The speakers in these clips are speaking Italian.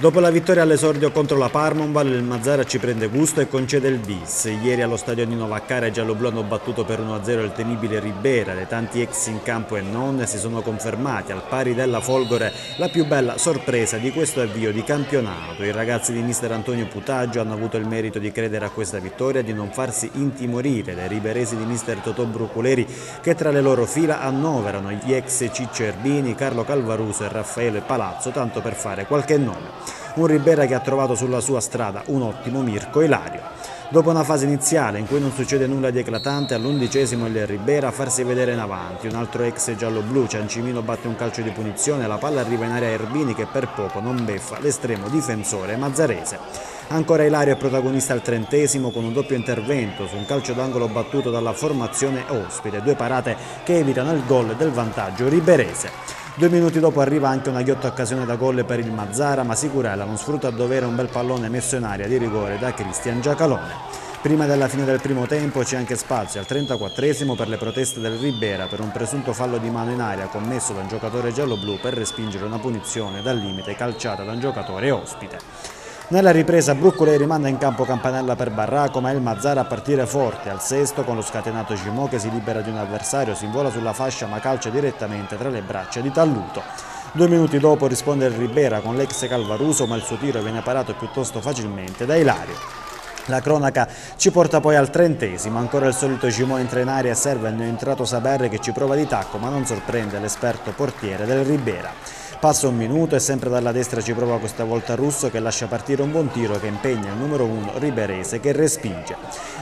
Dopo la vittoria all'esordio contro la Parmonval, il Mazara ci prende gusto e concede il bis. Ieri allo stadio Nino Vaccaro i gialloblu hanno battuto per 1-0 il temibile Ribera. Le tanti ex in campo e non si sono confermati al pari della Folgore la più bella sorpresa di questo avvio di campionato. I ragazzi di mister Antonio Putaggio hanno avuto il merito di credere a questa vittoria e di non farsi intimorire dai riberesi di mister Totò Bruculeri, che tra le loro fila annoverano gli ex Ciccio Erbini, Carlo Calvaruso e Raffaele Palazzo, tanto per fare qualche nome. Un Ribera che ha trovato sulla sua strada un ottimo Mirko Ilario. Dopo una fase iniziale in cui non succede nulla di eclatante, all'11° il Ribera a farsi vedere in avanti. Un altro ex giallo-blu, Ciancimino, batte un calcio di punizione, la palla arriva in area a Erbini che per poco non beffa l'estremo difensore mazzarese. Ancora Ilario è protagonista al 30° con un doppio intervento su un calcio d'angolo battuto dalla formazione ospite, due parate che evitano il gol del vantaggio riberese. 2 minuti dopo arriva anche una ghiotta occasione da gol per il Mazara, ma Sicurella non sfrutta a dovere un bel pallone messo in aria di rigore da Cristian Giacalone. Prima della fine del primo tempo c'è anche spazio al 34° per le proteste del Ribera per un presunto fallo di mano in aria commesso da un giocatore giallo-blu per respingere una punizione dal limite calciata da un giocatore ospite. Nella ripresa Bruculeri manda in campo Campanella per Barraco, ma è il Mazara a partire forte al 6° con lo scatenato Gimò che si libera di un avversario, si invola sulla fascia ma calcia direttamente tra le braccia di Talluto. 2 minuti dopo risponde il Ribera con l'ex Calvaruso, ma il suo tiro viene parato piuttosto facilmente da Ilario. La cronaca ci porta poi al 30°, ancora il solito Gimò entra in aria e serve il neoentrato Saberre che ci prova di tacco ma non sorprende l'esperto portiere del Ribera. Passa un minuto e sempre dalla destra ci prova questa volta Russo che lascia partire un buon tiro che impegna il numero 1 riberese che respinge.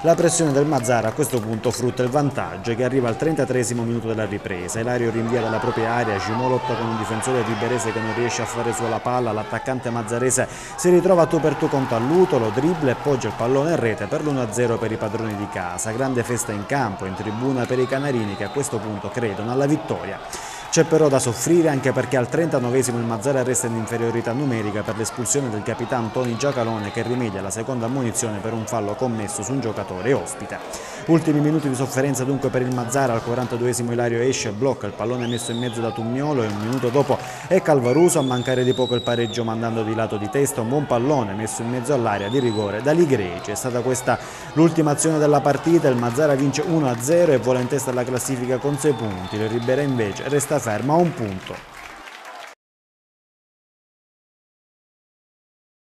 La pressione del Mazara a questo punto frutta il vantaggio che arriva al 33° minuto della ripresa. Ilario rinvia dalla propria area, Gimò lotta con un difensore riberese che non riesce a fare su la palla, l'attaccante mazzarese si ritrova tu per tu con Talluto, lo dribbla e poggia il pallone in rete per l'1-0 per i padroni di casa. Grande festa in campo, in tribuna per i canarini che a questo punto credono alla vittoria. C'è però da soffrire anche perché al 39° il Mazara resta in inferiorità numerica per l'espulsione del capitano Toni Giacalone che rimedia la seconda ammonizione per un fallo commesso su un giocatore ospite. Ultimi minuti di sofferenza dunque per il Mazara, al 42° Ilario esce e blocca il pallone messo in mezzo da Tummiolo e un minuto dopo è Calvaruso a mancare di poco il pareggio mandando di lato di testa un buon pallone messo in mezzo all'area di rigore da Ligreci. È stata questa l'ultima azione della partita, il Mazara vince 1-0 e vola in testa alla classifica con 6 punti, il Ribera invece resta fermo a un punto.